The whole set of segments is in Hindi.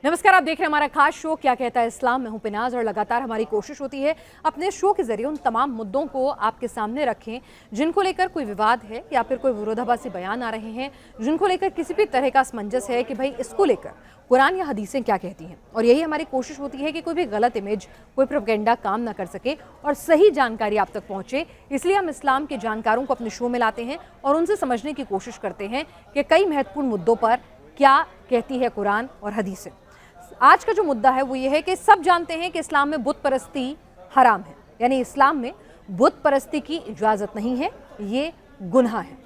नमस्कार, आप देख रहे हैं हमारा खास शो क्या कहता है इस्लाम। मैं हूं पिनाज और लगातार हमारी कोशिश होती है अपने शो के जरिए उन तमाम मुद्दों को आपके सामने रखें जिनको लेकर कोई विवाद है या फिर कोई विरोधाभासी बयान आ रहे हैं, जिनको लेकर किसी भी तरह का असमंजस है कि भाई इसको लेकर कुरान या हदीसें क्या कहती हैं। और यही हमारी कोशिश होती है कि कोई भी गलत इमेज, कोई प्रोपेगेंडा काम ना कर सके और सही जानकारी आप तक पहुंचे। इसलिए हम इस्लाम के जानकारों को अपने शो में लाते हैं और उनसे समझने की कोशिश करते हैं कि कई महत्वपूर्ण मुद्दों पर क्या कहती है कुरान और हदीसें। आज का जो मुद्दा है वो ये है कि सब जानते हैं कि इस्लाम में बुत परस्ती हराम है, यानी इस्लाम में बुत परस्ती की इजाज़त नहीं है, ये गुनाह है।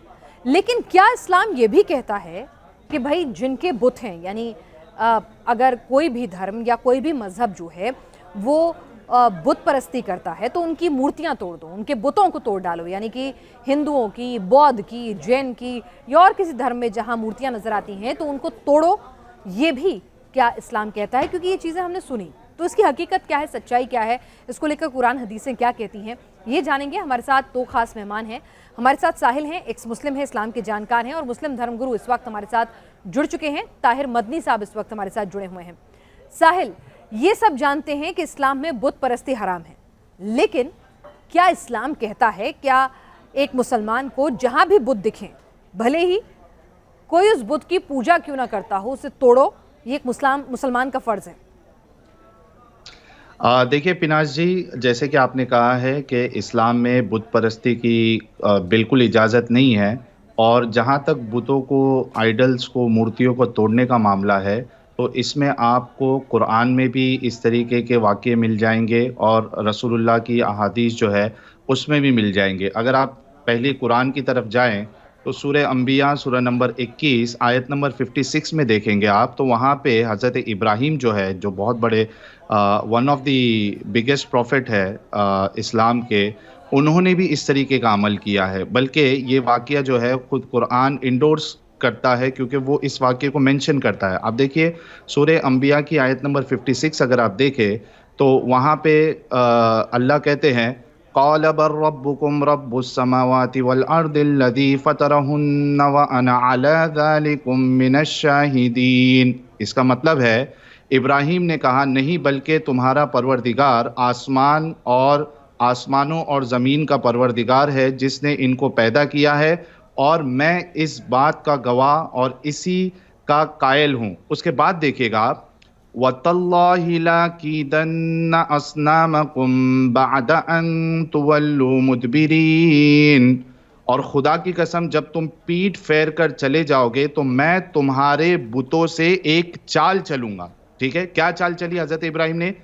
लेकिन क्या इस्लाम ये भी कहता है कि भाई जिनके बुत हैं, यानी अगर कोई भी धर्म या कोई भी मजहब जो है वो बुत परस्ती करता है तो उनकी मूर्तियां तोड़ दो, उनके बुतों को तोड़ डालो। यानी कि हिंदुओं की, बौद्ध की, जैन की या और किसी धर्म में जहां मूर्तियां नजर आती हैं तो उनको तोड़ो, ये भी क्या इस्लाम कहता है? क्योंकि ये चीज़ें हमने सुनी, तो इसकी हकीकत क्या है, सच्चाई क्या है, इसको लेकर कुरान हदीसें क्या कहती हैं, ये जानेंगे। हमारे साथ दो खास मेहमान हैं। हमारे साथ साहिल हैं, एक्स मुस्लिम है, इस्लाम के जानकार हैं और मुस्लिम धर्मगुरु इस वक्त हमारे साथ जुड़ चुके हैं। ताहिर मदनी साहब इस वक्त हमारे साथ जुड़े हुए हैं। साहिल, ये सब जानते हैं कि इस्लाम में बुत परस्ती हराम है, लेकिन क्या इस्लाम कहता है, क्या एक मुसलमान को जहाँ भी बुत दिखें, भले ही कोई उस बुत की पूजा क्यों ना करता हो, उसे तोड़ो, ये एक मुसलमान का फर्ज है? देखिए पिनाज जी, जैसे कि आपने कहा है कि इस्लाम में बुत परस्ती की बिल्कुल इजाज़त नहीं है, और जहाँ तक बुतों को, आइडल्स को, मूर्तियों को तोड़ने का मामला है तो इसमें आपको कुरान में भी इस तरीके के वाक़ये मिल जाएंगे और रसूलुल्लाह की अहादीस जो है उसमें भी मिल जाएंगे। अगर आप पहले कुरान की तरफ जाएं तो सूरह अंबिया सूरह नंबर 21 आयत नंबर 56 में देखेंगे आप, तो वहाँ पे हज़रत इब्राहीम जो है, जो बहुत बड़े one of the biggest profit है इस्लाम के, उन्होंने भी इस तरीके का अमल किया है। बल्कि ये वाक़या जो है खुद कुरान इंडोर्स करता है, क्योंकि वो इस वाक़ये को मेंशन करता है। आप देखिए सूरह अंबिया की आयत नंबर 56 अगर आप देखें तो वहाँ पे अल्लाह कहते हैं, क़ाल बल रब्बुकुम रब्बुस समावाति वल अर्दिल्लज़ी फ़तरहुन्ना व अना अला ज़ालिकुम मिनश शाहिदीन। इसका मतलब है, इब्राहीम ने कहा, नहीं बल्कि तुम्हारा परवरदिगार आसमानों और ज़मीन का परवरदिगार है जिसने इनको पैदा किया है, और मैं इस बात का गवाह और इसी का कायल हूँ। उसके बाद देखिएगा आप, वतल्लाहि लाकीदन्ना अस्नामकुम बअद अन तुवल्लू मुदबिरीन, और खुदा की कसम जब तुम पीठ फेर कर चले जाओगे तो मैं तुम्हारे बुतों से एक चाल चलूंगा। ठीक है, क्या चाल चली हजरत इब्राहिम ने?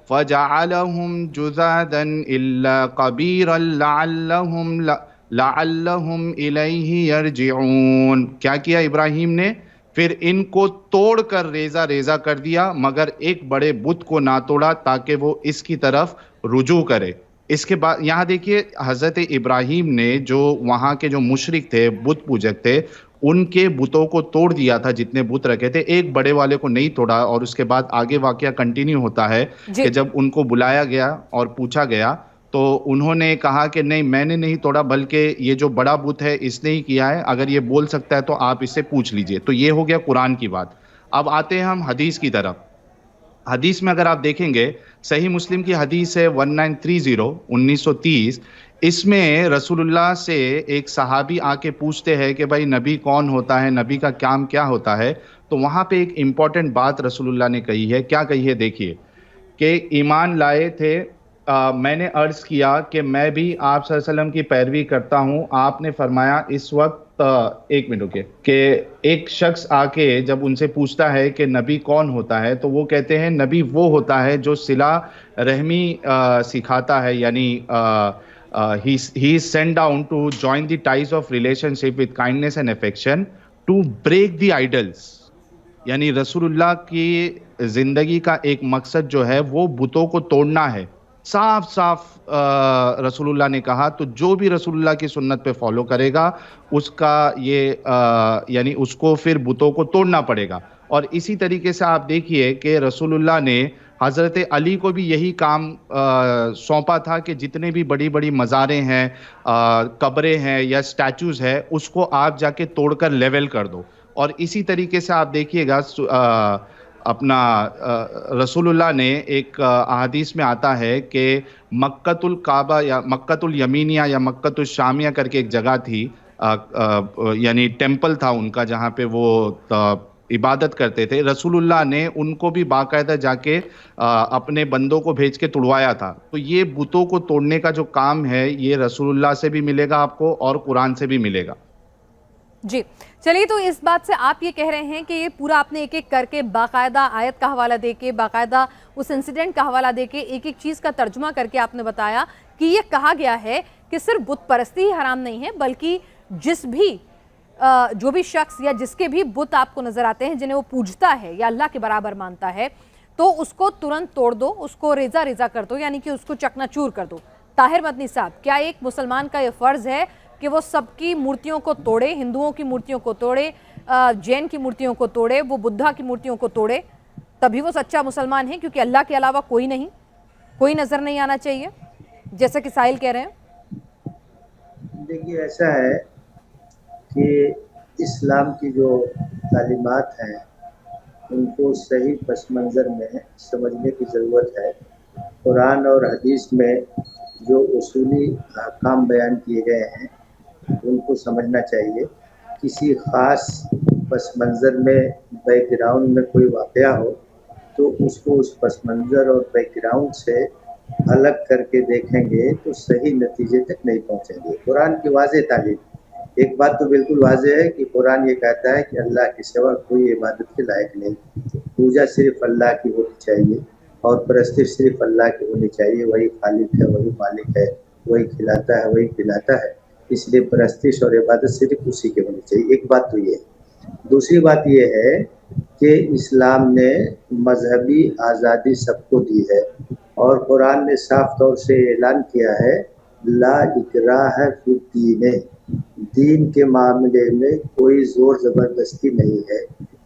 फजअलहुम जुज़ादन इल्ला कबीरन लअल्लहुम इलैहि यरजिऊन। क्या किया इब्राहिम ने? फिर इनको तोड़कर रेजा रेजा कर दिया, मगर एक बड़े बुत को ना तोड़ा ताकि वो इसकी तरफ रुजू करे। इसके बाद यहाँ देखिए, हजरत इब्राहिम ने जो वहाँ के जो मुशरिक थे, बुत पूजक थे, उनके बुतों को तोड़ दिया था, जितने बुत रखे थे, एक बड़े वाले को नहीं तोड़ा। और उसके बाद आगे वाकया कंटिन्यू होता है कि जब उनको बुलाया गया और पूछा गया तो उन्होंने कहा कि नहीं, मैंने नहीं तोड़ा, बल्कि ये जो बड़ा बुत है इसने ही किया है। अगर ये बोल सकता है तो आप इससे पूछ लीजिए। तो ये हो गया कुरान की बात। अब आते हैं हम हदीस की तरफ। हदीस में अगर आप देखेंगे, सही मुस्लिम की हदीस है 1930, इसमें रसूलुल्लाह से एक सहाबी आके पूछते हैं कि भाई नबी कौन होता है, नबी का काम क्या होता है। तो वहाँ पे एक इम्पॉर्टेंट बात रसूलुल्लाह ने कही है। क्या कही है? देखिए कि ईमान लाए थे, मैंने अर्ज़ किया कि मैं भी आप सल्लल्लाहु अलैहि वसल्लम की पैरवी करता हूँ। आपने फरमाया इस वक्त, एक मिनट रुकिए, कि एक शख्स आके जब उनसे पूछता है कि नबी कौन होता है, तो वो कहते हैं नबी वो होता है जो सिला रहमी सिखाता है, यानी he is sent down to join the ties of relationship with kindness and affection to break the idols। यानी रसूलुल्लाह की जिंदगी का एक मकसद जो है वो बुतों को तोड़ना है। साफ साफ रसूलुल्लाह ने कहा। तो जो भी रसूलुल्लाह की सुन्नत पे फॉलो करेगा उसका ये यानी उसको फिर बुतों को तोड़ना पड़ेगा। और इसी तरीके से आप देखिए कि रसूलुल्लाह ने हज़रत अली को भी यही काम सौंपा था कि जितने भी बड़ी बड़ी मज़ारें हैं, कब्रें हैं या स्टैचूज़ है, उसको आप जाके तोड़कर लेवल कर दो। और इसी तरीके से आप देखिएगा अपना रसूलुल्लाह ने एक अहादीस में आता है कि मक्कतुल काबा या मक्कतुल यमीनिया या मक्कतुल शामिया करके एक जगह थी, यानी टेम्पल था उनका जहाँ पे वो इबादत करते थे। रसूलुल्लाह ने उनको भी बाकायदा जाके अपने बंदों को भेज के तुड़वाया था। तो ये बुतों को तोड़ने का जो काम है ये रसूलुल्लाह से भी मिलेगा आपको और कुरान से भी मिलेगा। जी चलिए, तो इस बात से आप ये कह रहे हैं कि ये पूरा आपने एक एक करके बाकायदा आयत का हवाला देके, बाकायदा उस इंसिडेंट का हवाला देके, एक एक चीज़ का तर्जुमा करके आपने बताया कि ये कहा गया है कि सिर्फ बुत परस्ती ही हराम नहीं है, बल्कि जिस भी जो भी शख्स या जिसके भी बुत आपको नजर आते हैं जिन्हें वो पूजता है या अल्लाह के बराबर मानता है, तो उसको तुरंत तोड़ दो, उसको रेजा रेजा कर दो, यानी कि उसको चकनाचूर कर दो। ताहिर मदनी साहब, क्या एक मुसलमान का ये फर्ज है कि वो सबकी मूर्तियों को तोड़े, हिंदुओं की मूर्तियों को तोड़े, जैन की मूर्तियों को तोड़े, वो बुद्धा की मूर्तियों को तोड़े, तभी वो सच्चा मुसलमान है? क्योंकि अल्लाह के अलावा कोई नहीं, कोई नजर नहीं आना चाहिए, जैसा कि साहिल कह रहे हैं। देखिए, ऐसा है कि इस्लाम की जो तालीमात हैं उनको सही पस मंज़र में समझने की ज़रूरत है। कुरान और हदीस में जो उसूली अहकाम बयान किए गए हैं उनको समझना चाहिए। किसी ख़ास पस मंज़र में, बैकग्राउंड में कोई वाक़या हो तो उसको उस पस मंज़र और बैकग्राउंड से अलग करके देखेंगे तो सही नतीजे तक नहीं पहुँचेंगे। कुरान की वाज़ेह तालीम, एक बात तो बिल्कुल वाज़ेह है कि कुरान ये कहता है कि अल्लाह के सिवा कोई इबादत के लायक नहीं, पूजा सिर्फ अल्लाह की होनी चाहिए और परस्तिश सिर्फ अल्लाह की होनी चाहिए। वही खालिक है, वही मालिक है, वही खिलाता है, वही पिलाता है, इसलिए परस्तिश और इबादत सिर्फ उसी की होनी चाहिए। एक बात तो ये है। दूसरी बात ये है कि इस्लाम ने मजहबी आज़ादी सबको दी है और कुरान ने साफ तौर से ऐलान किया है, ला इकराह फिद्दीन, दीन के मामले में कोई ज़ोर ज़बरदस्ती नहीं है,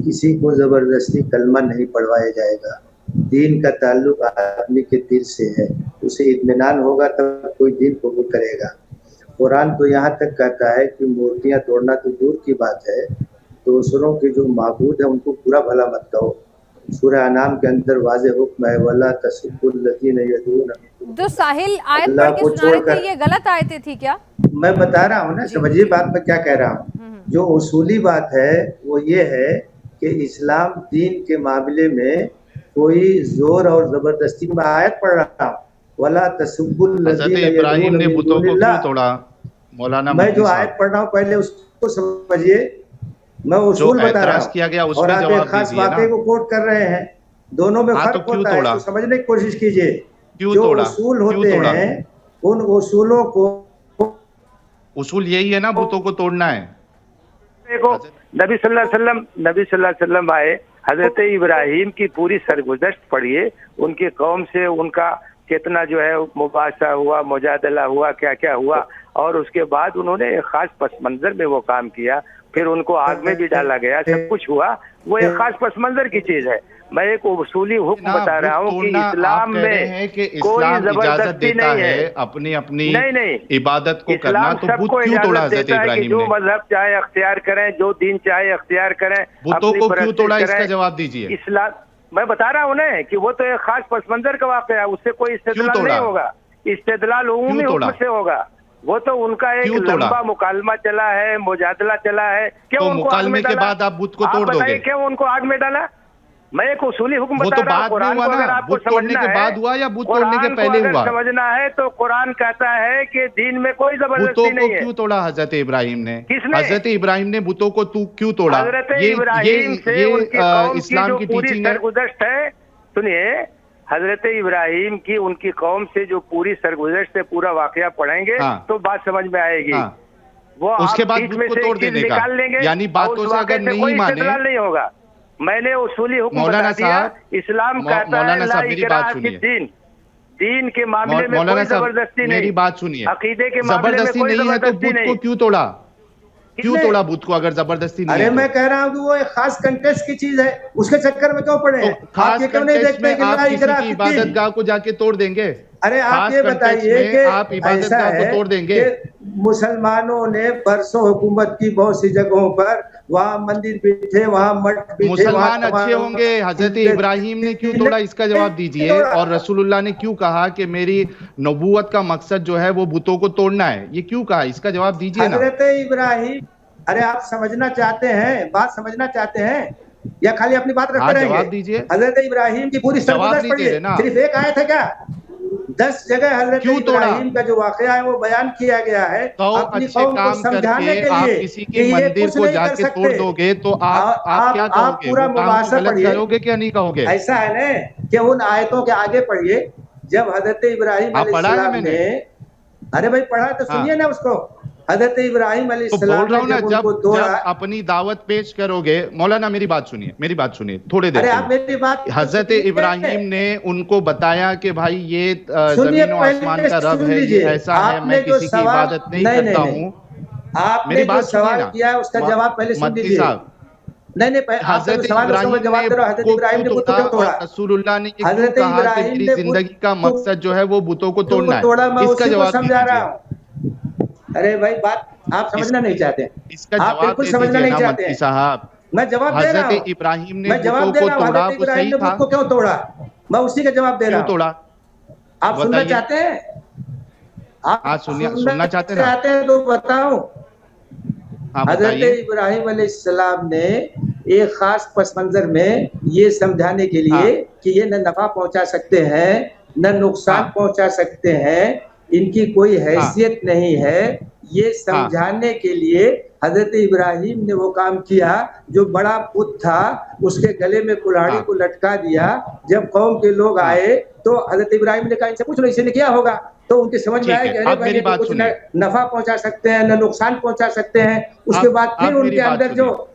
किसी को ज़बरदस्ती कलमा नहीं पढ़वाया जाएगा। दीन का ताल्लुक आदमी के दिल से है, उसे इत्मीनान होगा तब कोई दीन कबूल करेगा। कुरान तो यहाँ तक कहता है कि मूर्तियाँ तोड़ना तो दूर की बात है, दूसरों के जो माबूद है उनको पूरा भला मत कहो। सूरह अनाम के अंदर वाज़े हुक्म है, वला तसब्बुल लज़ीना यदून, जो साहिल आयत पढ़ के सुना रहे थे, ये गलत आयतें थी क्या? मैं बता रहा हूँ ना, समझिए बात मैं क्या कह रहा हूँ। जो उसूली बात है वो ये है कि इस्लाम दीन के मामले में कोई जोर और जबरदस्ती में आयत पढ़ रहा हूँ, वला तसब्बुल लज़ीना इब्राहिम ने बुतों को क्यों तोड़ा? मौलाना मैं जो आयत पढ़ रहा हूँ पहले उसको समझिए, मैं उसूल बता रहा हूँ और आप एक खास वाक़े को कोट कर रहे हैं, दोनों में फर्क होता है, इसको समझने की कोशिश कीजिए। जो उसूल होते हैं उन उसूलों को, उसूल यही है ना, बुतों को तोड़ना है। देखो, नबी सल्लल्लाहु अलैहि वसल्लम आए, हजरत इब्राहिम की पूरी सरगुज़श्त पढ़िए, उनकी कौम से उनका कितना जो है मुबासा हुआ, मुजादला हुआ, क्या क्या हुआ, और उसके बाद उन्होंने एक खास पस मंजर में वो काम किया, फिर उनको आग में भी डाला गया, सब कुछ हुआ, वो एक खास पस मंजर की चीज है। मैं एक उसूली हुक्म बता रहा हूँ कि इस्लाम में कोई जबरदस्ती नहीं है अपनी अपनी इबादत को करना, तो बुत क्यों तोड़ा हज़रत इब्राहिम ने? जो मजहब चाहे अख्तियार करें, जो दीन चाहे अख्तियार करें, बुतों को क्यों तोड़ा, इसका जवाब दीजिए। इस्लाम, मैं बता रहा हूँ ना कि वो तो एक खास पस मंजर का वाक़या है, उससे कोई इस्तेदलाल नहीं होगा, इस्तेदलाल उम्मी हुक्म से होगा। वो तो उनका एक लंबा मुकालमा चला है, मुजादला चला है। क्यों तो मुकालमे के बाद आप बुत को तोड़ दोगे? क्यों उनको आग में डाला? मैं एक उसूली हुक्म बता रहा हूं। कुरान को अगर आपको तोड़ने के बाद हुआ या बुत तोड़ने के पहले हुआ समझना है तो कुरान कहता है कि दीन में कोई जबरदस्ती नहीं है। क्यों तोड़ा हजरत इब्राहिम ने? किसने? हजरत इब्राहिम ने बुतों को क्यों तोड़ा? ये इस्लाम की टीचिंग है। सुनिए, हजरत इब्राहिम की उनकी कौम से जो पूरी सरगुज़श्त से पूरा वाकया पढ़ेंगे तो बात समझ में आएगी। वो उसके बाद बुत को तोड़ देने का, यानी बातों से अगर नहीं माने नहीं होगा। मैंने उसूली हुक्म बता दिया, इस्लाम कहता है ला इकराह फिद्दीन, दीन के मामले में कोई जबरदस्ती नहीं। मेरी बात सुनिए, अकीदे के मामले में जबरदस्ती नहीं है तो बुत को क्यों तोड़ा? क्यों तोड़ा बुत को अगर जबरदस्ती नहीं? अरे मैं कह रहा हूँ कि वो एक खास कंटेक्स्ट की चीज है, उसके चक्कर में क्यों पड़े हैं? खास कंटेक्स्ट में आप किसी की इबादतगाह को जाके तोड़ देंगे? अरे आप खास ये context बताइए में कि आप इबादत ऐसा गाह को है तोड़ देंगे। कि मुसलमानों ने परसों हुकूमत की बहुत सी जगहों पर वहाँ मंदिर भी थे, वहाँ मठ भी थे, मुसलमान वहाँ अच्छे होंगे, हजरत इब्राहिम ने क्यों तोड़ा, इसका जवाब दीजिए। और रसूलुल्लाह ने क्यों कहा कि मेरी नबूवत का मकसद जो है वो बुतों को तोड़ना है, ये क्यों कहा, इसका जवाब दीजिए ना। हजरत इब्राहिम, अरे आप समझना चाहते हैं, बात समझना चाहते हैं या खाली अपनी बात रखते हाँ रहेंगे? जवाब दीजिए। हजरत इब्राहिम की पूरी जवाब सरगुजश्त नहीं दे पढ़िए, रहे ना। सिर्फ एक आयत है क्या? 10 जगह हजरत क्यों तोड़ा? इब्राहिम का जो वाकया है वो बयान किया गया है तो अपनी अच्छे कौम को काम समझाने करके के आप लिए किसी कि के ये मंदिर कुछ को नहीं कर जाके तोड़ सकते। दोगे तो आप क्या आप कहोगे, पूरा वो काम मुबासा को गलत पढ़िए। करोगे क्या नहीं कहोगे? ऐसा है ना कि उन आयतों के आगे पढ़िए, जब हजरत इब्राहिम हाँ पढ़ा है अलैहिस्सलाम मैंने। ने, अरे भाई पढ़ा तो हाँ सुनिए ना उसको। हजरत इब्राहिम तो बोल अलैहिस्सलाम रहा ने हूँ ना, जब जब उनको तोड़ा, जब अपनी दावत पेश करोगे, मौलाना मेरी बात सुनिए, मेरी बात सुनिए थोड़ी देर अरे के आप लिए। मेरी बात हजरत सुनिए, इब्राहिम ने उनको बताया कि भाई ये सुनिए, जमीन और आसमान पहले का रब सुन है, ये लीजिए। ऐसा है, आपने मैं जो किसी की सवाल, इबादत नहीं नहीं नहीं करता नहीं, हूँ। आपने मेरी जो बात सुनिए सवाल ना किया है उसका जवाब पहले सुन मदनी लीजिए। साहब। नहीं नहीं, आपका जो हजरत सवाल है उसका मैं इब्राहिम जवाब ने दे रहा हूँ। बुत हजरत को इब्राहिम क्यों ने बुत को तोड़ा क्यों तोड़ा? और रसूलुल्लाह ने ये क्यों हजरत कहा कि इब्राहिम मेरी ने जिंदगी का मकसद जो है वो बुतों को तोड़ना तोड़ा, मैं है, इसका उसी को जवाब दे समझा रहा दीजिए। हूँ। अरे भाई बात आप समझना नहीं चाहते हैं, इसका आप जवाब बिल्कुल दे समझना दीजिए नहीं ना चाहते मदनी हैं। साहब। मैं जवाब दे रहा हजरत हूँ, इब्राहिम ने मैं जवाब बुतों दे को रहा हूँ। तोड़ा, हजरत वो इब्राहिम सही ने था। बुत को क्यों तोड़ा, मैं उसी का जवाब दे रहा क्यों हूँ। तोड़ा आप सुनना बताइए। चाहते हैं? हाँ आप सुनना चाहते हैं ना। चाहते हैं तो बताऊं। हाँ हजरत बताइए। इब्राहिम अलैहिस्सलाम ने एक खास पस मंजर में ये समझाने के लिए हाँ कि ये न नफा पहुंचा सकते हैं न नुकसान हाँ पहुंचा सकते हैं, इनकी कोई हाँ हैसियत नहीं है, ये हाँ समझाने के लिए हजरत इब्राहिम ने वो काम किया। जो बड़ा पुत था उसके गले में कुल्हाड़ी हाँ को लटका दिया। जब कौम के लोग हाँ आए तो हजरत इब्राहिम ने कहा इनसे पूछ लो इसी ने किया होगा। तो उनके समझ में ठीक आया है, कि अरे अब भाई मेरी ये तो बात कुछ न सुनिए। नफा पहुंचा सकते हैं न नुकसान पहुंचा सकते हैं। उसके अब बाद फिर अब मेरी उनके बात अंदर जो, सुनिए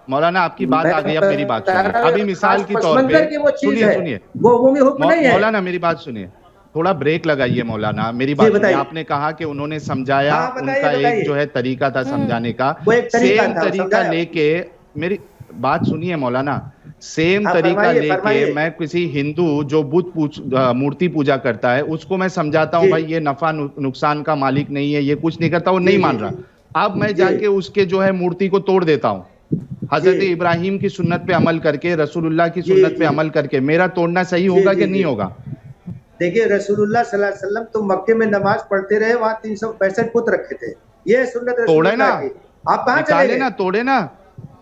मौलाना, आपकी बात मैं आ गई, अब मेरी बात बता सुनिए। रहा हूं, अभी मिसाल खास के पस तौर पे मंजर की वो चीज सुनिए है, सुनिए वो उमूमी हुक्म नहीं है। मौलाना मेरी बात सुनिए, थोड़ा ब्रेक लगाइए मौलाना, मेरी जी बात सुनिए। बताइए। आपने कहा कि उन्होंने समझाया, हाँ बताइए उनका एक बताइए। जो है तरीका था समझाने का, वो एक तरीका सेम था, तरीका समझाया। लेके, मेरी बात सुनिए मौलाना, सेम हाँ तरीका फरमाइए लेके फरमाइए। मैं किसी हिंदू जो मूर्ति पूजा करता है उसको मैं समझाता हूँ जी भाई ये नफा नुकसान का मालिक नहीं है, ये कुछ नहीं करता, वो जी नहीं जी मान जी रहा। अब मैं जी जाके उसके जो है मूर्ति को तोड़ देता हूँ, जी हजरत इब्राहिम की सुन्नत पे अमल करके, रसूलुल्लाह की जी सुन्नत पे जी अमल करके मेरा तोड़ना सही जी होगा जी कि नहीं जी। होगा? देखिए रसूलुल्लाह सल्लल्लाहु अलैहि वसल्लम तो मक्के में नमाज पढ़ते रहे, वहाँ 365 पुत रखे थे। ये है सुन्नत तोड़े ना, रसूलुल्लाह की। आप कहाँ चले निकाले गए? ना, तोड़े ना,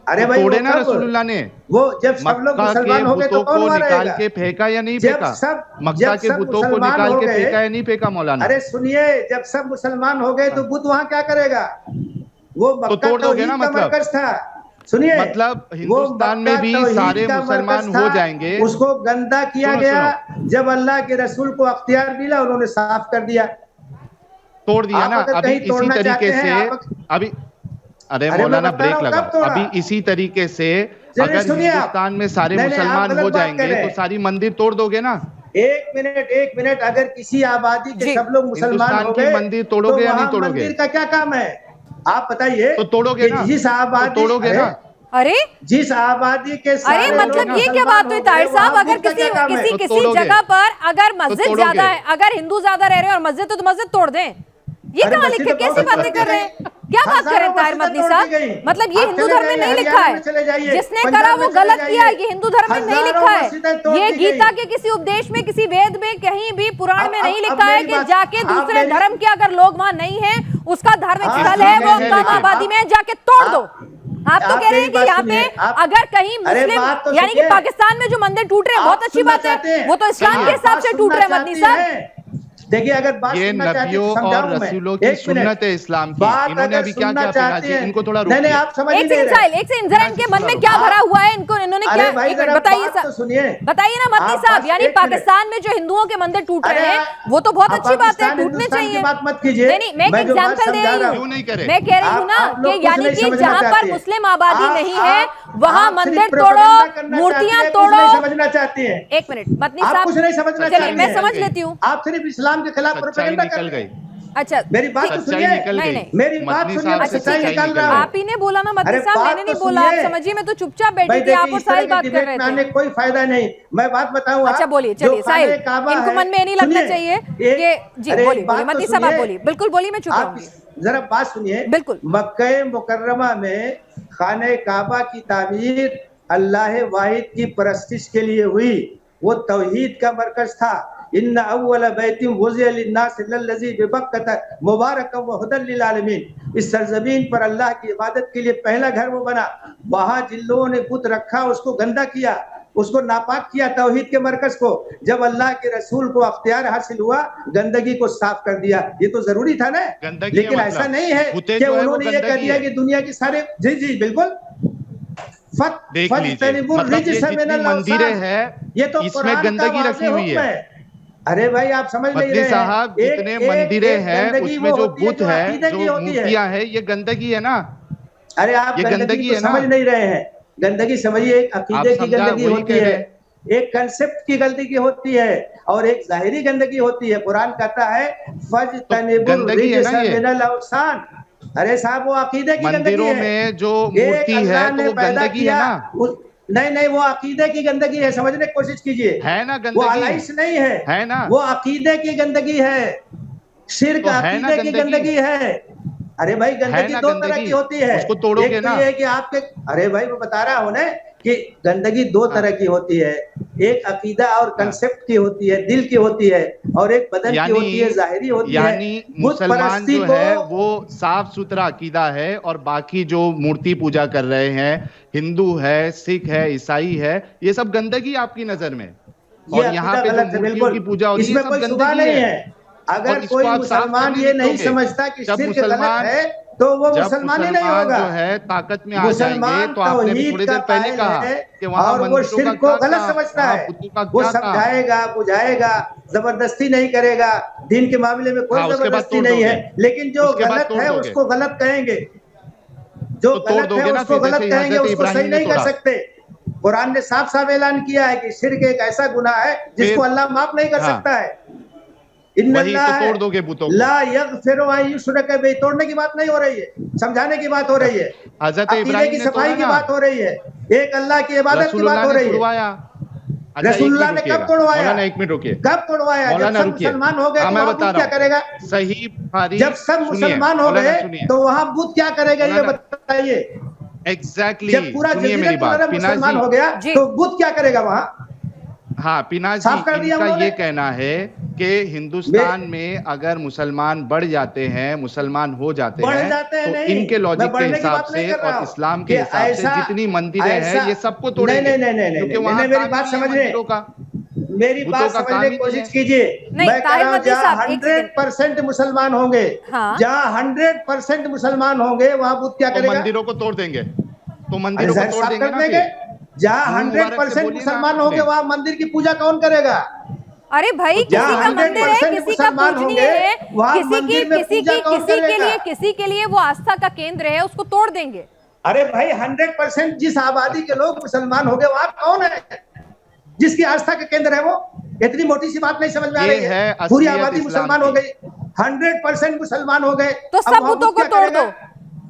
अरे तो भाई वो तोड़े ना कब, रसूलुल्लाह ने। वो जब सब लोग मक्का के मुसलमान हो गए तो बुतों कौन को वहां निकाल रहेगा? के फेंका या नहीं जब फेंका? सब मक्का के बुतों को मुसलमान निकाल हो के गए, फेंका या नहीं फेंका मौलाना? अरे सुनिए, जब सब मुसलमान हो गए तो हाँ, बुद्ध वहां क्या करेगा? वो तो मक्का तोड़ दोगे ना तौहीद का मतलब? मरकज था। सुनिए, मतलब वो हिंदुस्तान मक्का में भी तौहीद सारे का मरकज मुसलमान था, हो जाएंगे। उसको गंदा किया सुनो गया। सुनो, जब अल्लाह के रसूल को अख्तियार मिला उन्होंने साफ कर दिया। तोड़ दिया आप ना। अगर अभी कहीं इसी तोड़ना तरीके चाहते हैं से, आप, अभी अरे अरे मैं मौलाना बता रहा ब्रेक हूं कब लगाओ, तोड़ा। अभी इसी तरीके से चलिए अगर सुनिए आप, हिंदुस्तान में सारे नहीं नहीं आप मुसलमान गलत हो बात कर जाएंगे रहे तो हैं। सारी मंदिर तोड़ दोगे ना? एक मिनट, अगर किसी आबादी के जी सब लोग मुसलमान हिंदुस्तान हो की गए मंदिर तो तोड़ोगे या नहीं वहां तोड़ोगे? मंदिर का क्या काम है? आप बताइए तो तोड़ोगे कि ना, जिस तो आबादी, तोड़ोगे अरे ना, अरे जिस आबादी के अरे सारे तोड़ोगे लोग मतलब ना, ये क्या मुसलमान बात हुई हो गए ताहिर साहब, वहां अगर बुद्ध का किसी क्या काम है? किसी तो किसी तोड़ोगे, जगह पर अगर तो मस्जिद तोड़ोगे। ज्यादा है, अगर हिंदू ज्यादा रह रहे हैं और मस्जिद तो मस्जिद तोड़ दें, ये अरे कहाँ मस्जिद लिखे, तो बहुत कैसी सी तोड़ बातें दी कर रहे गई, हैं? क्या बात कर रहे हजारों हैं ताहिर मस्जिदें मदनी तोड़ दी साहब? गई। मतलब ये आप हिंदू चले धर्म में जाइए, नहीं लिखा हरियाणा है, में चले जाइए, जिसने करा पंजाब में वो चले गलत किया है, जाइए, ये हिंदू धर्म में नहीं हजारों लिखा है। मस्जिदें तोड़ ये दी गीता गई। के किसी उपदेश में, किसी वेद में, कहीं भी पुराण में नहीं अब लिखा है मेरी कि बात, जाके आप दूसरे मेरी, धर्म के अगर लोग वहां नहीं है, उसका धार्मिक आप स्थल है, वो है कम लेकिन आबादी में जाके तोड़ दो। आप तो आप कह रहे मेरी हैं कि बात यहाँ पे सुनिए, आप, अगर कहीं अरे मुस्लिम, बात तो यानी कि सुनिए, पाकिस्तान में जो मंदिर टूट रहे हैं, बहुत आप अच्छी सुनना बात है, चाहते हैं, वो तो इस्लाम सही के है। हिसाब बात से टूट सुनना रहे हैं मदनी चाहती साहब। हैं? देखिए अगर बात ये सुनना चाहती है तो नबियों और समझाऊं मैं। रसूलों की एक मिनट, सुन्नत है इस्लाम की। बात इन्होंने अगर अभी क्या सुनना क्या पहना चाहते जी, हैं, इनको थोड़ा नहीं नहीं रोकिए। आप समझ ही एक नहीं रहे। सेकंड जरा, इनके मन में क्या भरा हुआ है, इनको, इन्होंने क्या, अरे भाई एक जरा मिनट बताइए बात तो सुनिए। बताइए ना मदनी आप साहब, बस यानी एक मिनट, पाकिस्तान में जो हिंदुओं के मंदिर टूट अरे रहे हैं वो तो बहुत आप अच्छी बात है, पाकिस्तान टूटने हिंदुस्तान की चाहिए। बात मत कीजिए, नहीं मैं एक मैं जो बात एग्जांपल दे समझा रही रहा हूँ, क्यों नहीं करे? मैं कह रही हूँ ना आप कि लोग कुछ यानी नहीं कि समझना जहाँ पर चाहते हैं। मुस्लिम आबादी नहीं है वहां आप मंदिर सिर्फ तोड़ो, प्रोपेगेंडा करना चाहती मूर्तियां हैं, कुछ तोड़ो। नहीं समझना चाहती हैं। एक मिनट मदनी आप साहब, कुछ नहीं समझना चलिए चाहती मैं हैं। समझ लेती हूँ। आप सिर्फ इस्लाम के खिलाफ सच्चाई प्रोपेगेंडा कर निकल रहे गई। हैं। अच्छा मेरी बात तो सच्चाई सुनिए, निकल नहीं, गई। नहीं। मेरी बात मदनी सुनिए, साहब मैं से सच्चाई सच्चाई निकाल निकल रहा गई। हूँ। आप ही ने बोला ना मदनी अरे साहब, बात मैंने नहीं तो बोला। आप सुनिए। समझिए, मैं तो चुपचाप बैठी भाई थी, आप देखिए, और इस तरह साहिल की बात कर डिबेट रहे में थे। आने कोई फायदा नहीं। मैं बात बताऊं, अच्छा बोलिए, जो चलिए साहिल, खाने काबा इनको है, मन में ये नहीं लगना सुनिए, चाहिए कि जी अरे बोलिए एक बोलिए बात तो मदनी साहब, आप सुनिए। बोलिए। बिल्कुल बोलिए, मैं चुप आप रहूंगी। जरा बात सुनिए। बिल्कुल। मक्के मुकर्रमा में खाने काबा की तामीर अल्लाह वाहिद की परस्तिश के लिए हुई। वो तौहीद का मरकज था। इन्ना अव्वल बैतिम वुज़िअ लिन्नास लल्लज़ी बिबक्कता मुबारकन व हुदल लिल आलमीन। इस सरजमीन पर अल्लाह की इबादत के लिए पहला घर वो बना। वहां जिन लोगों ने बुत रखा, उसको गंदा किया, उसको नापाक किया, तौहीद के मरकज को। जब अल्लाह के रसूल को अख्तियार हासिल हुआ, गंदगी को साफ कर दिया। ये तो जरूरी था ना। गंदगी है लेकिन मतलब। ऐसा नहीं है बुतें कि जो है वो उन्होंने ये कह गंदगी दिया है। कि दुनिया की सारे, जी जी बिल्कुल, देख लीजिए, मतलब ये जितनी मंदिरें हैं, ये तो इसमें कुरान का गंदगी रखी वाज़े हुई हुक्म है। है। अरे भाई आप समझ नहीं मदनी रहे साहब, हैं। जितने मंदिरें हैं गंदगी उसमें वो जो होती है बुत जो है, अकीदे की जो होती है। मूर्तियां है, ये गंदगी है ना। अरे आप ये गंदगी गंदगी को है ना। समझ नहीं रहे हैं। गंदगी समझिए, एक आप अकीदे की समझा, गंदगी वही होती कह रहे है, हैं। एक कंसेप्ट की गंदगी होती है, और एक जाहिरी गंदगी होती है। कुरान कहता है फज तो तनिबुर गंदगी है ना रिजस ये। मिनल औसान। अरे साहब, वो अकीदे की गंदगी मंदिरों है। में जो एक मूर्ति है अल्लाह तो ने वो पैदा गंदगी है किया, ना। नहीं नहीं, वो अकीदे की गंदगी है, समझने की कोशिश कीजिए। है ना वो गंदगी, अलाइश नहीं है, है ना। वो अकीदे की गंदगी है। शिर्क तो है ना अकीदे की गंदगी है। अरे भाई, है गंदगी ना दो तरह गंदगी, की होती है। उसको तोड़ोगे एक तो ना। ये है कि आपके, अरे भाई मैं बता रहा हूं ना कि गंदगी दो हाँ, तरह की होती है। एक अकीदा और हाँ। कंसेप्ट की होती है, दिल की होती है, और एक बदन की होती है, यानी जाहिरी होती है। यानी बुत मुसलमान परस्ती जो को, है वो साफ सुथरा अकीदा है, और बाकी जो मूर्ति पूजा कर रहे हैं, हिंदू है, सिख है, ईसाई है, ये सब गंदगी आपकी नजर में। ये और यहाँ अकीदा पे जो गलत है, मूर्तियों बिल्कुल, की पूजा होती है, ये इसमें सब कोई शुबा गंदगी नहीं है। है। अगर और इसको कोई आप साफ मुसलमान करने ये नहीं नहीं दोगे। समझता कि जब शिर्क गलत मुसलमान है, तो वो जब मुसलमान ही नहीं मुसलमान होगा। जो है ताकत में आ जाएंगे, मुसलमान तो आपने अभी तौहीद थोड़ी का देर पहले कायल कहा है, कि वहां और वो मंदिरों का शिर्क को क्या गलत काम, समझता वहां है। बुतों का वो क्या काम। समझाएगा, बुझाएगा, जबरदस्ती नहीं करेगा। दीन के मामले में कोई हाँ, उसके बाद जबरदस्ती तोड़ नहीं है, दोगे, लेकिन जो उसके बाद गलत तोड़ है दोगे, उसको गलत कहेंगे। जो तो तोड़ गलत है दोगे ना उसको फिर, गलत जैसे कहेंगे, हजरत उसको इब्राहिम सही ने नहीं कर तोड़ा। सकते। कुरान ने साफ साफ ऐलान किया है कि शिर्क एक ऐसा गुनाह है जिसको फिर अल्लाह माफ नहीं कर हाँ, सकता है। वही तो तोड़ दोगे बुतों को। ला यगफिरु अन युश्रक बिही, तोड़ने की बात नहीं हो रही है, समझाने की बात हो रही है। हजरत अकीदे इब्राहिम की ने सफाई तोड़ा की ना, बात हो रही है, एक अल्लाह की इबादत की बात रसूलुल्लाह हो ने रही है। तुड़वाया। अच्छा, एक रसूलुल्लाह मिनट ने कब रुकिएगा तोड़वाया? मौलाना, एक मिनट रुकिए कब तोड़वाया? जब मौलाना, सब रुकिए। मुसलमान हो गए हाँ, तो मैं वहां बता बुत रहा क्या करेगा? हूँ। सही बुखारी, जब सब सुनिए मुसलमान हो मौलाना, गए सुनिए तो वहां बुत क्या करेगा, ये मौलाना, बताइए। एग्जैक्टली जब पूरा सुनिए जजीरे मेरी बात, अरब पिनाज मुसलमान जी। हो गया जी। तो बुत क्या करेगा वहां? हाँ, पिनाज जी, साफ कर दिया इनका उन्होंने। ये कहना है कि हिंदुस्तान में अगर मुसलमान बढ़ जाते हैं, मुसलमान हो जाते बढ़ हैं, जाते हैं तो नहीं, इनके मैं लॉजिक के बढ़ने की हिसाब बात नहीं से कर रहा और हूं इस्लाम कि के हिसाब से ऐसा जितनी मंदिरें हैं, ऐसा ये सबको नहीं तोड़ेंगे, नहीं नहीं नहीं क्योंकि नहीं, वहां मेरी काम बात ही नहीं है समझिए, मंदिरों का, मेरी बुतों बात का समझने काम की ही नहीं कोशिश है। कीजिए। नहीं, मैं कह ताहिर रहा हूं मदनी जहाँ साहब, एक सेकंड। 100% मुसलमान होंगे, हाँ। जहाँ 100% मुसलमान होंगे, वहां बुत क्या तो करेगा? मंदिरों को तोड़ देंगे, तो अरे मंदिरों को जाहिर तोड़ साफ देंगे कर ना देंगे। फिर। जहाँ मुंह मुबारक से 100% बोलिए ना मुसलमान आप होंगे, अपने। वहां मंदिर की पूजा कौन करेगा? अरे भाई, तो किसी तोड़ का दीजिए मंदिर है, 100% किसी का मुसलमान पूजनीय होंगे, है, वहां किसी की मंदिर में किसी पूजा की कौन किसी के करेगा? लिए किसी के लिए वो आस्था का केंद्र है, उसको तोड़ देंगे। अरे भाई, 100% जिस आबादी के लोग मुसलमान हो गए, वहां कौन है जिसकी आस्था का केंद्र है? वो इतनी मोटी सी बात नहीं समझ में आ ये रही है है। पूरी असलियत आबादी इस्लाम मुसलमान हो की। गई, 100% मुसलमान हो गए, तो अब सब वहां बुतों बुत को क्या तोड़ करेगा? दो,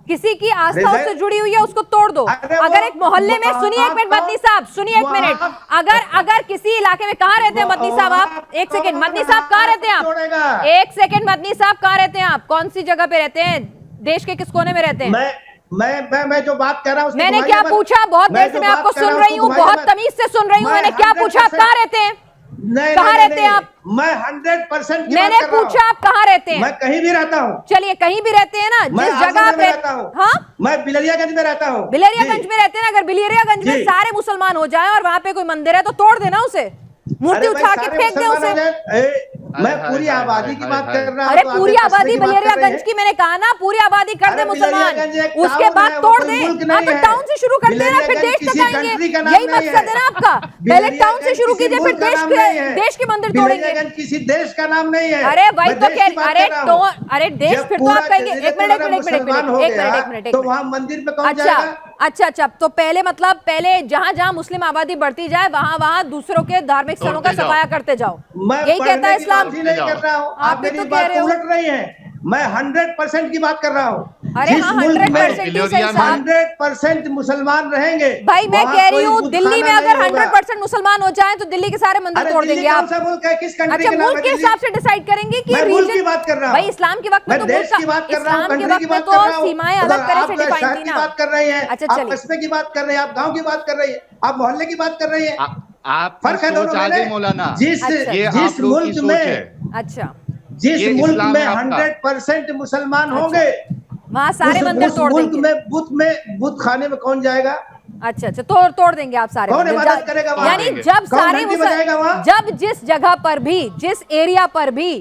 किसी की आस्था रिजल्ट- उससे जुड़ी हुई है उसको तोड़ दो। अरे वो- अगर एक मोहल्ले में, सुनिए एक मिनट वहाँ मदनी साहब, सुनिए एक मिनट, वहाँ- अगर किसी इलाके में, कहाँ रहते हैं मदनी साहब आप? एक सेकंड मदनी साहब, कहाँ रहते हैं तोड़ेगा। आप? एक सेकंड मदनी साहब, कहाँ रहते हैं आप? कौन सी जगह पे रहते हैं? देश के किस कोने में रहते हैं? मैं जो बात कर रहा हूँ, मैंने क्या पूछा? बहुत देर से मैं आपको सुन रही हूँ, बहुत तमीज से सुन रही हूँ। मैंने क्या पूछा? आप कहाँ रहते हैं? नहीं, कहाँ नहीं, रहते नहीं, हैं आप? मैं 100% की मैंने बात कर रहा हूं। पूछा आप कहाँ रहते हैं? मैं कहीं भी रहता हूँ। चलिए, कहीं भी रहते हैं ना, मैं जिस जगह आजमगढ़ आप में रहता हूँ। हाँ, मैं बिलरियागंज में रहता हूँ। बिलरियागंज में रहते हैं ना, अगर बिलरियागंज में जी। सारे मुसलमान हो जाएं और वहां पे कोई मंदिर है तो तोड़ देना उसे, मूर्ति अरे भाई, उठा के सारे फेंक दे मुसलमान हो उसे। जाए। मैं हाय, पूरी हाय, आबादी की हाय, बात हाय, कर रहा हूँ। अरे तो आप पूरी एक कस्बे आबादी की बात कर रहे बिलरियागंज हैं। की मैंने कहा ना, पूरी आबादी कर दे अरे मुसलमान, बिलरियागंज एक उसके टाउन बाद है, वो तोड़ कोई दे। मुल्क हाँ, नहीं तो है। टाउन से शुरू करते हैं ना, फिर बिलरियागंज देश किसी तक आएंगे। कंट्री का नाम यही नहीं मकसद है ना आपका, पहले टाउन से शुरू कीजिए, फिर देश के मंदिर तोड़ेंगे। बिलरियागंज किसी देश का नाम नहीं है। अरे वही मैं तो देश की बात कर रहा हूँ। अरे देश जब फिर तो पूरा आप कहेंगे। जजीरे एक मिनट अरब मुसलमान हो गया, तो वहाँ मंदिर पे कौन जाएगा? अच्छा, तो पहले मतलब पहले जहां जहां मुस्लिम आबादी बढ़ती जाए वहां दूसरों के धार्मिक स्थलों का तोड़ते जाओ। सफाया करते जाओ, मैं यही कहता है पढ़ने की इस्लाम। बात ही नहीं कर रहा हूँ। आप आप भी मेरी तो कह बात रहे हो। उलट रही हैं। मैं 100% की बात कर रहा हूँ। अरे हाँ, 100% क्यों सही साहब? 100% मुसलमान रहेंगे। भाई मैं वहाँ कह रही कोई हूँ बुत दिल्ली में खाना अगर नहीं होगा। 100% मुसलमान हो जाएं तो दिल्ली के सारे मंदिर अरे तोड़ दिल्ली देंगे कौन आप? सा मुल्क है? किस कंट्री अच्छा, के नाम मुल्क है के दिल्ली? हिसाब से डिसाइड करेंगे कि मैं मुल्क की रीजन। बात कर रहा हूँ। भाई इस्लाम के वक्त में मैं तो देश की बात कर रहा हूँ, इस्लाम के कंट्री वक्त की में बात तो कर रहा हूँ। सीमाएं अलग तरह से आप डिफाइन शहर थी की ना। बात कर रहे हैं, अच्छा आप चलिए, कस्बे की बात कर रहे हैं, आप गांव की बात कर रही है, आप मोहल्ले की बात कर रही है। आपकी फर्क है सोच दोनों आ गई में। मौलाना, जिस अच्छा, ये जिस आप लोगों की मुल्क सोच है, में अच्छा जिस ये मुल्क इस्लाम में है आपका। 100% मुसलमान अच्छा, होंगे, वहाँ सारे मंदिर उस तोड़ मुल्क देंगे। में बुत खाने में कौन जाएगा? अच्छा अच्छा, तोड़ देंगे आप सारे कौन मंदिर। इबादत करेगा वहाँ? यानी देंगे। जब कौन सारे घंटी बजाएगा वहाँ? जब जिस जगह पर भी, जिस एरिया पर भी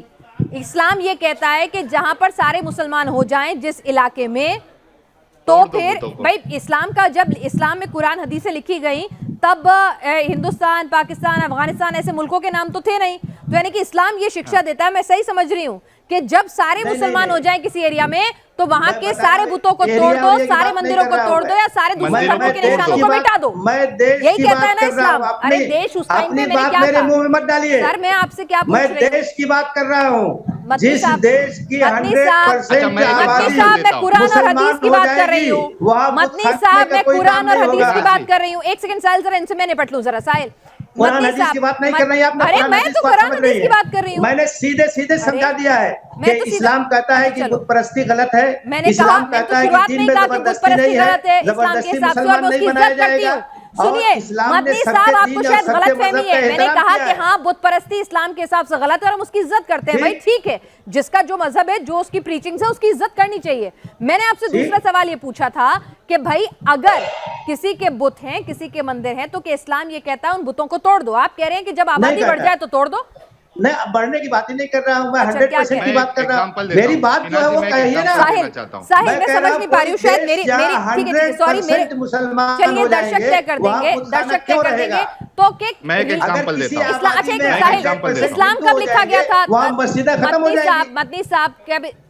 इस्लाम ये कहता है कि जहां पर सारे मुसलमान हो जाएं जिस इलाके में, तो तोड़ दो फिर बुतों को। भाई इस्लाम का, जब इस्लाम में कुरान हदीसें लिखी गई तब हिंदुस्तान, पाकिस्तान, अफगानिस्तान ऐसे मुल्कों के नाम तो थे नहीं। तो यानी कि इस्लाम ये शिक्षा देता है, मैं सही समझ रही हूँ, कि जब सारे नहीं, मुसलमान नहीं, हो जाएं किसी एरिया में तो वहां मैं के बता सारे रहा- बुतों को एरिया तोड़ दो, वाले की सारे बात नहीं मंदिरों कर को रहा तोड़ हूं दो, या सारे दूसरे मंदिरों धर्मों को के तोड़ निशानों दो। को मिटा दो। मैं देश यही की कहता बात है ना कर रहा इस्लाम। हूं। अरे देश उस टाइम पे अपनी मैंने बात क्या मेरे कहा? मुंह में मत डालिए। सर मैं आपसे क्या मैं पूछ रही हूँ? देश की बात कर रहा हूँ, मदनी जिस साहब, देश की मदनी साहब, 100% मैं एक मदनी एग्जांपल आबादी साहब, मैं देता हूं। कुरान और मुसलमान हदीस की हो बात कर रही जाएगी, हूँ। वहाँ बुत मदनी खाने साहब, का मैं कोई कुरान काम और नहीं हदीस होगा। की बात कर रही हूँ। एक सेकंड साहिल, जरा इनसे मैं निपट लूं जरा। साहिल, कुरान मदनी हदीस साहब, की बात नहीं कर रही आप, अरे कुरान मैं हदीस तो को आप कुरान समझ हदीस रही की है। बात कर रही हूँ। मैंने सीधे सीधे समझा दिया है मैं कि तो सीधा- इस्लाम कहता है कि चलो। बुत परस्ती गलत है। मैंने इस्लाम मैंने कहता तो है कि शुरुआत दीन में में कहा कि बुत जबरदस्ती परस्ती नहीं है, गलत है इस्लाम के जबरदस्ती हिसाब से, और मुसलमान मैं नहीं उसकी बनाया इज्जत करती जाएगा। हूँ। और सुनिए इस्लाम ने मदनी सबके साहब, आपको दीन और शायद सबके गलतफहमी मजहब का है। मैंने एहतराम कहा किया कि है। हाँ बुत परस्ती इस्लाम के हिसाब से गलत है और हम उसकी इज्जत करते हैं। भाई ठीक है, जिसका जो मजहब है, जो उसकी प्रीचिंग्स है, उसकी इज्जत करनी चाहिए। मैंने आपसे दूसरा सवाल ये पूछा था कि भाई अगर किसी के बुत हैं, किसी के मंदिर हैं, तो कि इस्लाम ये कहता है उन बुतों को तोड़ दो। आप कह रहे हैं कि जब आबादी बढ़ जाए तो तोड़ दो। नहीं, बढ़ने की बात ही नहीं कर रहा हूँ मैं, अच्छा, क्या 100% कह की रहे बात कर रहा एग्जांपल हूँ। देता मेरी हूं। बात जो है वो मैं एक कहिए ना। एग्जांपल देना साहिल, चाहता हूं। साहिल मैं मैं कह समझ रहा नहीं हूं, पा रही हूँ, कोई शायद देश मेरी जहां मेरी ठीक है, सॉरी, मेरे 100% मुसलमान चलिए हो दर्शक जाएंगे, तय कर वहां देंगे, बुत खाना दर्शक तय क्यों कर रहेगा? देंगे तो कि मैं एक एग्जांपल अगर किसी देता हूं। अच्छा आबादी एक में मिनट, साहिल, एग्जांपल देता हूं। इस्लाम हिंदू कब हो लिखा गया जाएंगे, था? वहां मस्जिदें खत्म हो जाएंगी। मदनी साहब,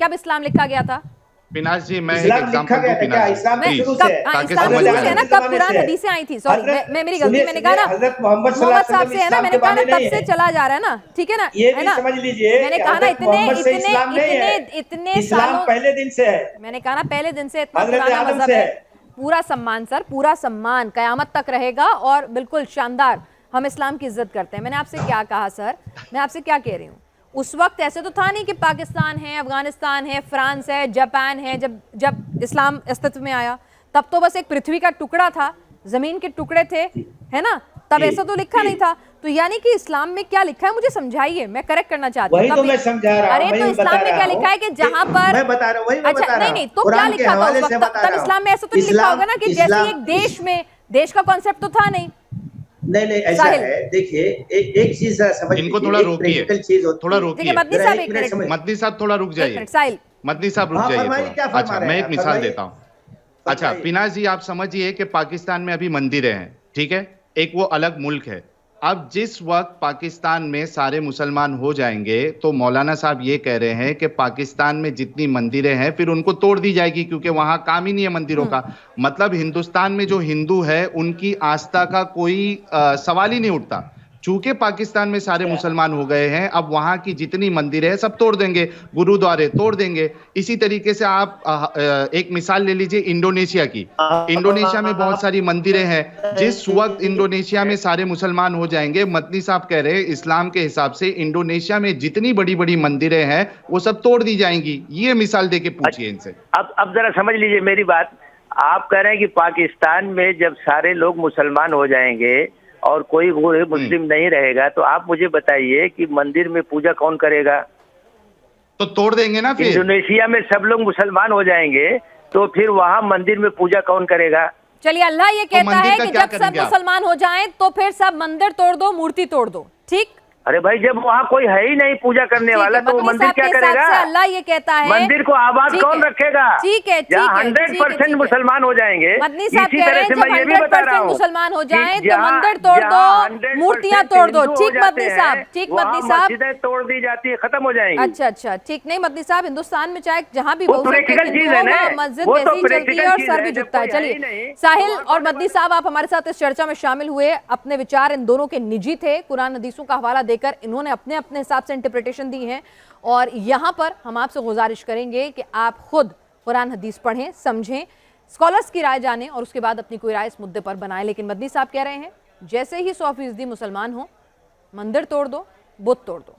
कब इस्लाम लिखा गया था? पिनाश जी, मैं एक इस्लाम लिखा एग्जांपल गया दूं था क्या? पिनाश जी, इस्लाम तो मैं प्लीज, शुरू कब, से है। ताकि इस्लाम समझ शुरू में से है आए। ना, कब कुरान हदीसें आई थी? सॉरी, मेरी गलती, मैंने कहा ना हजरत मोहम्मद मोहम्मद साहब से है ना, मैंने कहा ना तब से है। चला जा रहा है ना, ठीक है ना, ये है भी ना? समझ लीजिए, मैंने कहा ना हजरत मोहम्मद से इस्लाम नहीं है। इतने इस्लाम सालों, पहले दिन से है, मैंने कहा ना पहले दिन से, इतना हजरत पुराना आदम मजहब से है। है। पूरा सम्मान सर, पूरा सम्मान कयामत तक रहेगा और बिल्कुल शानदार। हम इस्लाम की इज्जत करते हैं। मैंने आपसे क्या कहा सर, मैं आपसे क्या कह रही हूँ, उस वक्त ऐसे तो था नहीं कि पाकिस्तान है, अफगानिस्तान है, फ्रांस है, जापान है। जब इस्लाम अस्तित्व में आया तब तो बस एक पृथ्वी का टुकड़ा था, जमीन के टुकड़े थे, है ना? तब ऐसा तो लिखा नहीं था। तो यानी कि इस्लाम में क्या लिखा है, मुझे समझाइए, मैं करेक्ट करना चाहती हूँ। वही तो मैं समझा रहा हूँ। अरे तो इस्लाम में क्या लिखा है कि जहां पर, मैं बता रहा हूँ, वही मैं अच्छा बता रहा हूँ। नहीं, तो क्या लिखा था उस वक्त? तब इस्लाम में ऐसा तो नहीं लिखा होगा ना कि जैसे एक देश में, देश का कॉन्सेप्ट तो था नहीं। नहीं ऐसा है, देखिए एक चीज समझ, इनको थोड़ा रोकिए, थोड़ा रोकिए। मदनी साहब एक मिनट, मदनी साहब थोड़ा रुक जाइए, साहिल मदनी साहब रुक जाइए। अच्छा मैं एक मिसाल देता हूँ। अच्छा पिनाश जी, आप समझिए कि पाकिस्तान में अभी मंदिरें हैं, ठीक है, एक वो अलग मुल्क है। अब जिस वक्त पाकिस्तान में सारे मुसलमान हो जाएंगे तो मौलाना साहब ये कह रहे हैं कि पाकिस्तान में जितनी मंदिरें हैं फिर उनको तोड़ दी जाएगी, क्योंकि वहां काम ही नहीं है मंदिरों का। मतलब हिंदुस्तान में जो हिंदू है उनकी आस्था का कोई सवाल ही नहीं उठता। चूंकि पाकिस्तान में सारे मुसलमान हो गए हैं, अब वहां की जितनी मंदिरें हैं सब तोड़ देंगे, गुरुद्वारे तोड़ देंगे। इसी तरीके से आप एक मिसाल ले लीजिए इंडोनेशिया की। इंडोनेशिया में बहुत सारी मंदिरें हैं। जिस वक्त इंडोनेशिया में सारे मुसलमान हो जाएंगे, मदनी साहब कह रहे हैं इस्लाम के हिसाब से इंडोनेशिया में जितनी बड़ी बड़ी मंदिरें हैं वो सब तोड़ दी जाएंगी। ये मिसाल देके पूछिए इनसे। अब जरा समझ लीजिए मेरी बात। आप कह रहे हैं कि पाकिस्तान में जब सारे लोग मुसलमान हो जाएंगे और कोई मुस्लिम नहीं रहेगा, तो आप मुझे बताइए कि मंदिर में पूजा कौन करेगा? तो तोड़ देंगे ना फिर। इंडोनेशिया में सब लोग मुसलमान हो जाएंगे तो फिर वहाँ मंदिर में पूजा कौन करेगा? चलिए, अल्लाह ये कहता है कि जब सब मुसलमान हो जाएं तो फिर सब मंदिर तोड़ दो, मूर्ति तोड़ दो, ठीक? अरे भाई, जब वहाँ कोई है ही नहीं पूजा करने वाला तो वो मंदिर क्या करेगा? अल्लाह ये कहता है मंदिर को आबाद कौन रखेगा? ठीक है, 100% मुसलमान हो जाएंगे। मदनी साहब इसी कह रहे तरह हैं से जब मैं ये भी बता रहा 100% हूँ मुसलमान हो जाएं कि तो मंदिर तोड़ दो, मूर्तियां तोड़ दो, ठीक मदनी साहब, ठीक मदनी साहब, मस्जिदें तोड़ दी जाती है, खत्म हो जाएंगी। अच्छा ठीक नहीं मदनी साहब, हिंदुस्तान में चाहे जहाँ भी प्रैक्टिकल चीज है ना, मस्जिद वैसे ही चलती है और सर भी झुकता है। चलिए साहिल और मदनी साहब, आप हमारे साथ इस चर्चा में शामिल हुए, अपने विचार इन दोनों के निजी थे, कुरान हदीसों का हवाला देकर इन्होंने अपने अपने हिसाब से इंटरप्रिटेशन दी है। और यहाँ पर हम आपसे गुजारिश करेंगे कि आप खुद कुरान हदीस पढ़ें, समझें, स्कॉलर्स की राय जानें और उसके बाद अपनी कोई राय इस मुद्दे पर बनाएं। लेकिन मदनी साहब कह रहे हैं जैसे ही 100% मुसलमान हो, मंदिर तोड़ दो, बुत तोड़ दो।